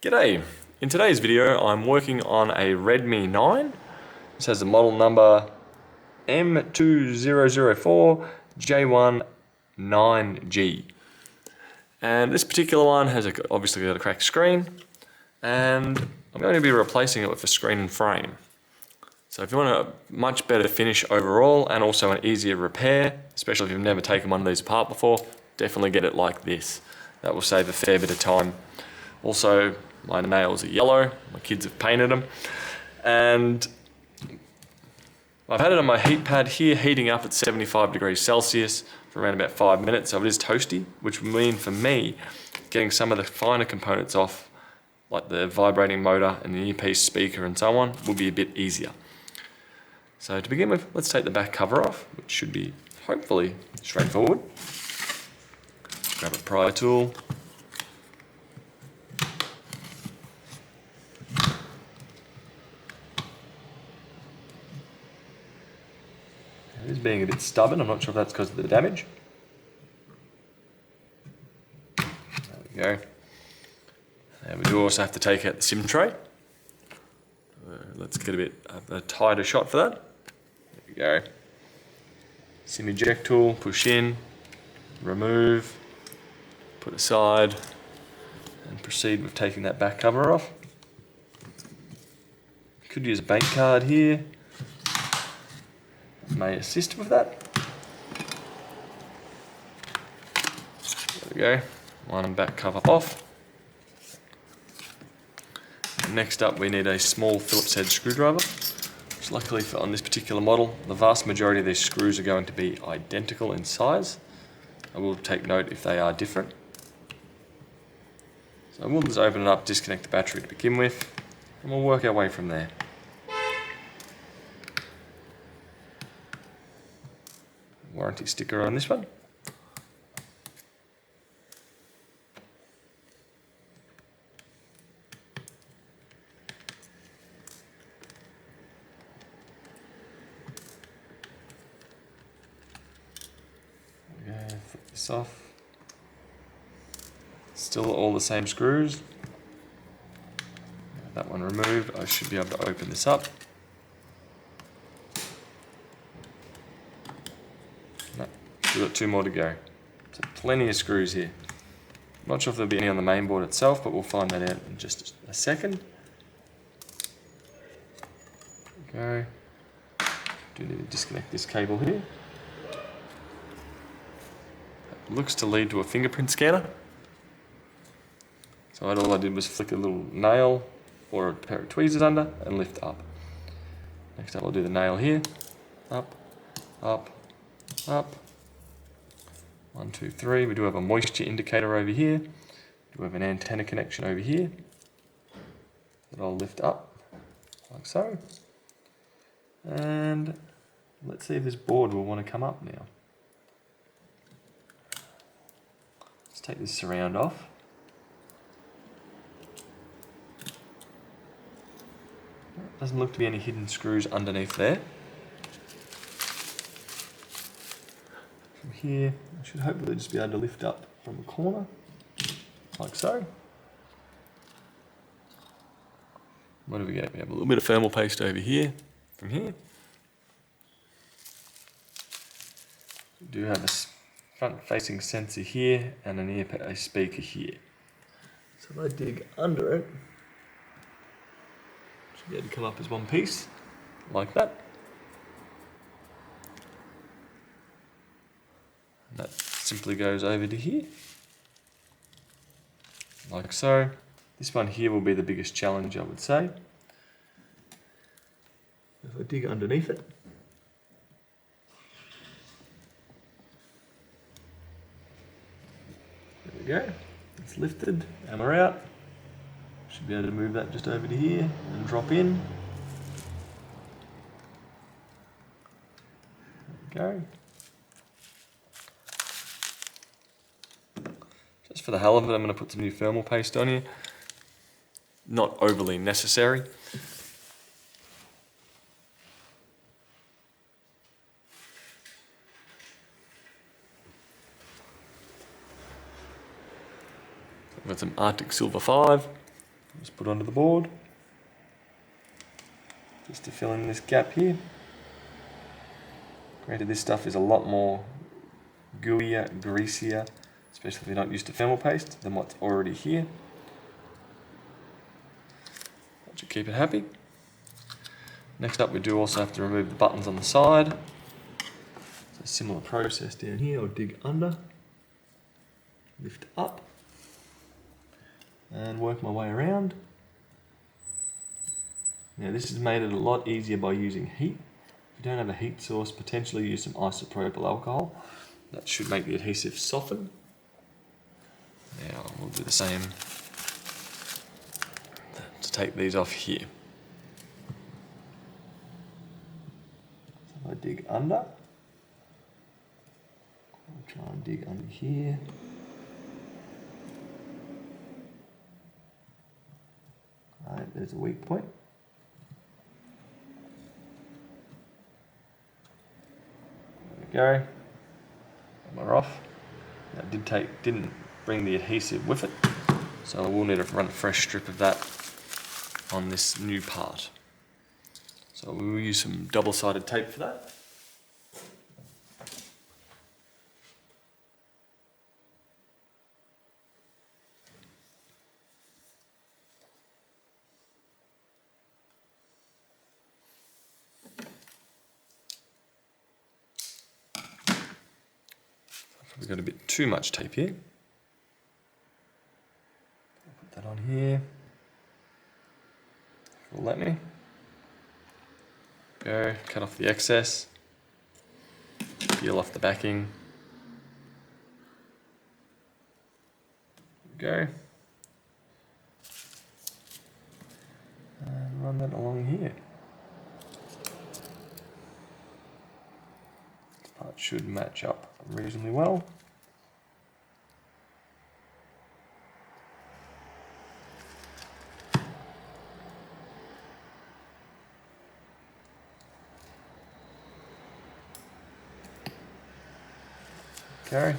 G'day! In today's video I'm working on a Redmi 9. This has the model number M2004J19G. And this particular one has obviously got a cracked screen, and I'm going to be replacing it with a screen and frame. So if you want a much better finish overall and also an easier repair, especially if you've never taken one of these apart before, definitely get it like this. That will save a fair bit of time. Also, my nails are yellow, my kids have painted them, and I've had it on my heat pad here heating up at 75 degrees Celsius for around about 5 minutes, so it is toasty, which would mean for me getting some of the finer components off, like the vibrating motor and the earpiece speaker and so on, will be a bit easier. So to begin with, let's take the back cover off, which should be hopefully straightforward. Grab a pry tool. It is being a bit stubborn, I'm not sure if that's because of the damage. There we go. And we do also have to take out the SIM tray. Let's get a bit of a tighter shot for that. There we go. SIM eject tool, push in, remove, put aside, and proceed with taking that back cover off. Could use a bank card here. May assist with that. There we go. Line and back cover off. And next up we need a small Phillips head screwdriver. Which luckily on this particular model, the vast majority of these screws are going to be identical in size. I will take note if they are different. So we'll just open it up, disconnect the battery to begin with, and we'll work our way from there. Warranty sticker on this one. Okay, flip this off. Still all the same screws. That one removed. I should be able to open this up. No, we've got 2 more to go. So plenty of screws here. Not sure if there'll be any on the main board itself, but we'll find that out in just a second. Okay. Do need to disconnect this cable here. That looks to lead to a fingerprint scanner. So all I did was flick a little nail or a pair of tweezers under and lift up. Next up I'll do the nail here. Up, up, up. 1, 2, 3. We do have a moisture indicator over here. We do have an antenna connection over here that I'll lift up like so. And let's see if this board will want to come up now. Let's take this surround off. Doesn't look to be any hidden screws underneath there. From here, I should hopefully just be able to lift up from the corner, like so. What do we get? We have a little bit of thermal paste over here, from here. We do have a front-facing sensor here and a speaker here. So if I dig under it, should be able to come up as one piece, like that. And that simply goes over to here, like so. This one here will be the biggest challenge, I would say. If I dig underneath it, there we go, it's lifted and we're out. Should be able to move that just over to here and drop in. There we go. Just for the hell of it, I'm going to put some new thermal paste on here. Not overly necessary. I've got some Arctic Silver 5. Just put onto the board, just to fill in this gap here. Granted, this stuff is a lot more gooier, greasier, especially if you're not used to thermal paste, than what's already here. That should keep it happy. Next up, we do also have to remove the buttons on the side. So a similar process down here. I'll dig under, lift up, and work my way around. Now this has made it a lot easier by using heat. If you don't have a heat source, potentially use some isopropyl alcohol. That should make the adhesive soften. Now we'll do the same to take these off here. So if I dig under, I'll try and dig under here. Alright, there's a weak point. There we go. We're off. That didn't bring the adhesive with it, so we'll need to run a fresh strip of that on this new part. So we'll use some double-sided tape for that. We've got a bit too much tape here. Put that on here. Will let me. Go, cut off the excess. Peel off the backing. Go. And run that along here. This part should match up reasonably well. Okay.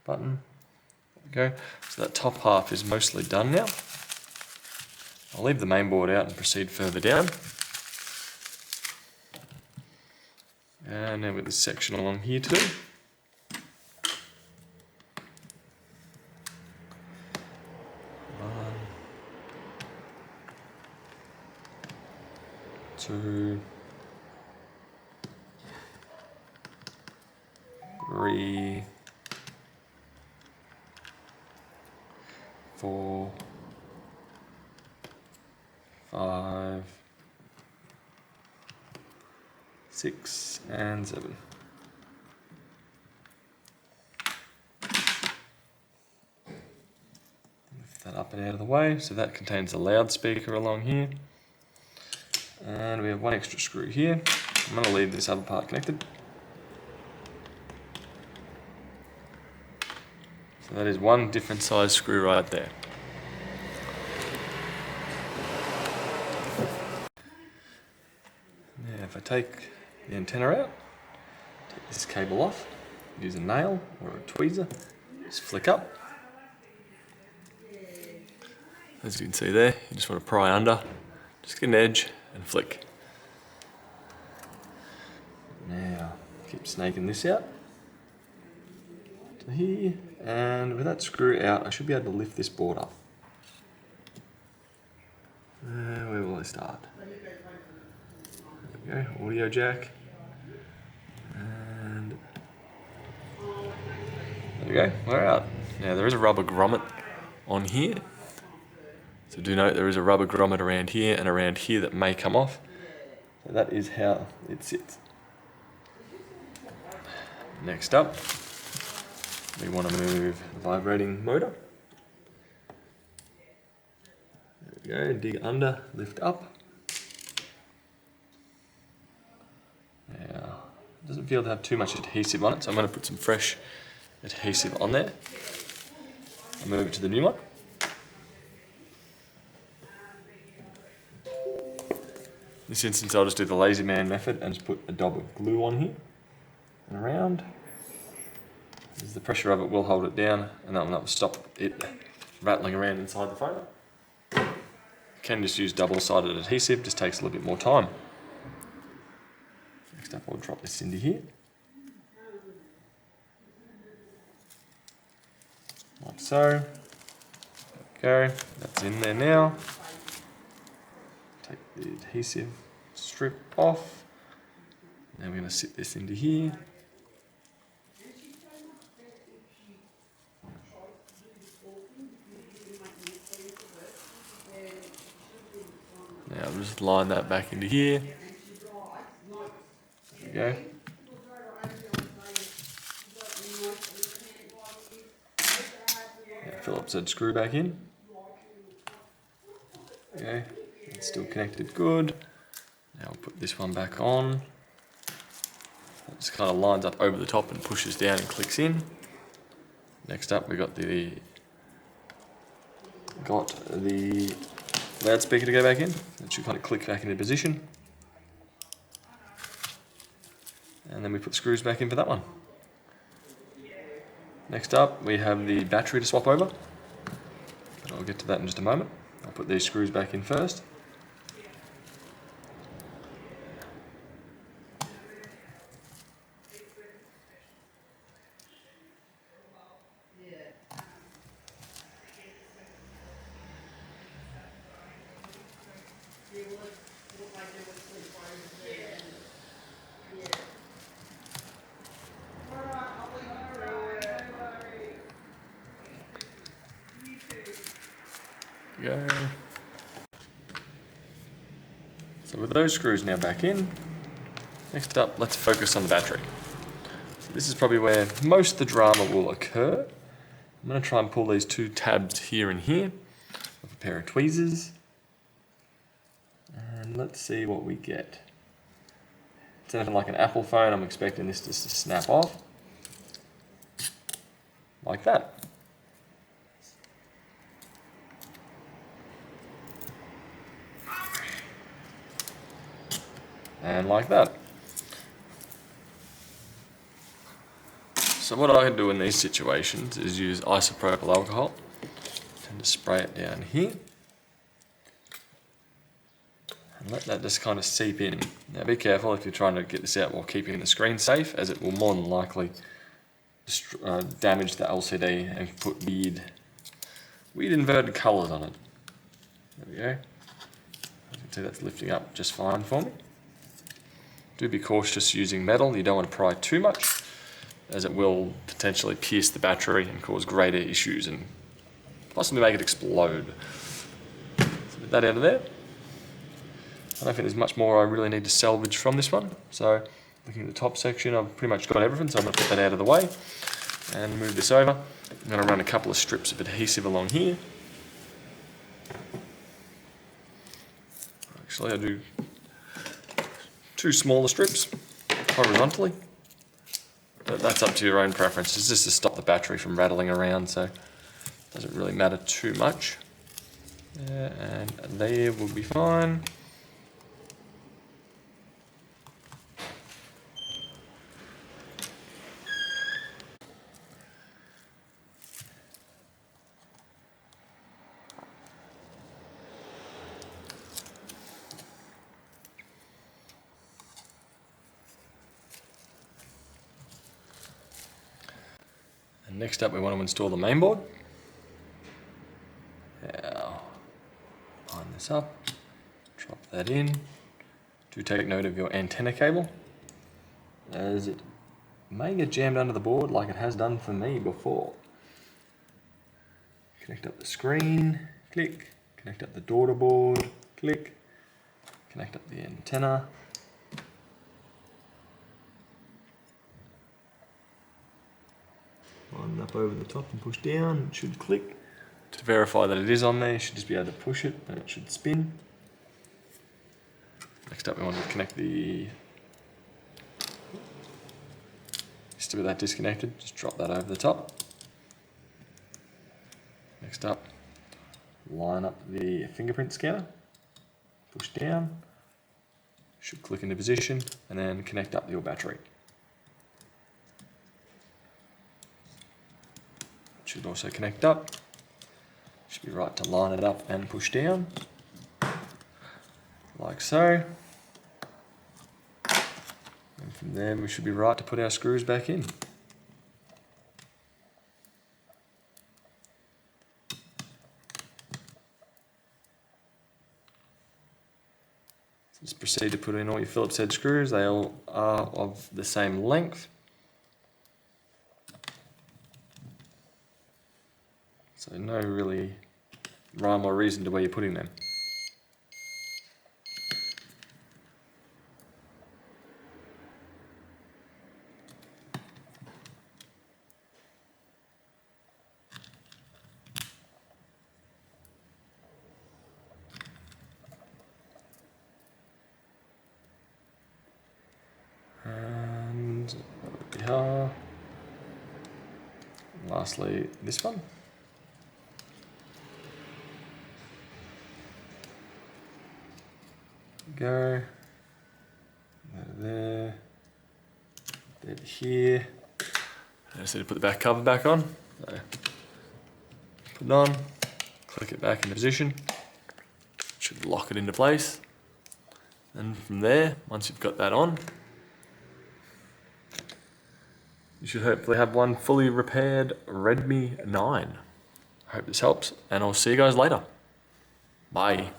Button. There we go. So that top half is mostly done now. I'll leave the main board out and proceed further down. And now with this section along here too. Two, three, 4, 5, 6, and 7. Lift that up and out of the way. So that contains a loudspeaker along here. And we have one extra screw here. I'm going to leave this other part connected. So that is one different size screw right there. Now if I take the antenna out, take this cable off, use a nail or a tweezer, just flick up. As you can see there, you just want to pry under, just get an edge and flick. Now, keep snaking this out to here, and with that screw out, I should be able to lift this board up. Where will I start? There we go, audio jack. And there we go, we're out. Now there is a rubber grommet on here. So do note there is a rubber grommet around here and around here that may come off. So that is how it sits. Next up, we want to move the vibrating motor. There we go, dig under, lift up. Now, it doesn't feel to have too much adhesive on it, so I'm going to put some fresh adhesive on there. I'll move it to the new one. In this instance, I'll just do the lazy man method and just put a dab of glue on here and around. As the pressure of it will hold it down, and that will stop it rattling around inside the foam. You can just use double-sided adhesive, just takes a little bit more time. Next up, I'll drop this into here. Like so. There we go, that's in there now. Take the adhesive strip off. Now we're going to sit this into here. Now I'll just line that back into here. There we go. Now Phillips head screw back in. Okay, it's still connected good. Now we'll put this one back on. It just kind of lines up over the top and pushes down and clicks in. Next up, we got the loudspeaker to go back in. It should kind of click back into position. And then we put the screws back in for that one. Next up, we have the battery to swap over. But I'll get to that in just a moment. I'll put these screws back in first. Go. So with those screws now back in, next up, let's focus on the battery. So this is probably where most of the drama will occur. I'm going to try and pull these two tabs here and here with a pair of tweezers. And let's see what we get. It's anything like an Apple phone, I'm expecting this just to snap off. Like that. And like that. So what I can do in these situations is use isopropyl alcohol and just spray it down here. And let that just kind of seep in. Now be careful if you're trying to get this out while keeping the screen safe, as it will more than likely damage the LCD and put weird inverted colours on it. There we go. You can see that's lifting up just fine for me. Do be cautious using metal, you don't want to pry too much, as it will potentially pierce the battery and cause greater issues and possibly make it explode. So get that out of there. I don't think there's much more I really need to salvage from this one. So looking at the top section, I've pretty much got everything, so I'm going to put that out of the way and move this over. I'm going to run a couple of strips of adhesive along here. Actually, I do two smaller strips horizontally, but that's up to your own preference. It's just to stop the battery from rattling around, so it doesn't really matter too much. Yeah, and there will be fine. Next up, we want to install the mainboard. Now, line this up, drop that in. Do take note of your antenna cable, as it may get jammed under the board like it has done for me before. Connect up the screen, click. Connect up the daughter board, click. Connect up the antenna. Line it up over the top and push down, it should click. To verify that it is on there, you should just be able to push it and it should spin. Next up, we want to connect the... Still with that disconnected, just drop that over the top. Next up, line up the fingerprint scanner, push down, Should click into position and then connect up your battery. Should also connect up. Should be right to line it up and push down, like so. And from there we should be right to put our screws back in. Just proceed to put in all your Phillips head screws. They all are of the same length. So no really rhyme or reason to where you're putting them. And lastly, this one. Go there, there to here. I just need to put the back cover back on. So put it on, click it back into position. Should lock it into place. And from there, once you've got that on, you should hopefully have one fully repaired Redmi 9. I hope this helps, and I'll see you guys later. Bye.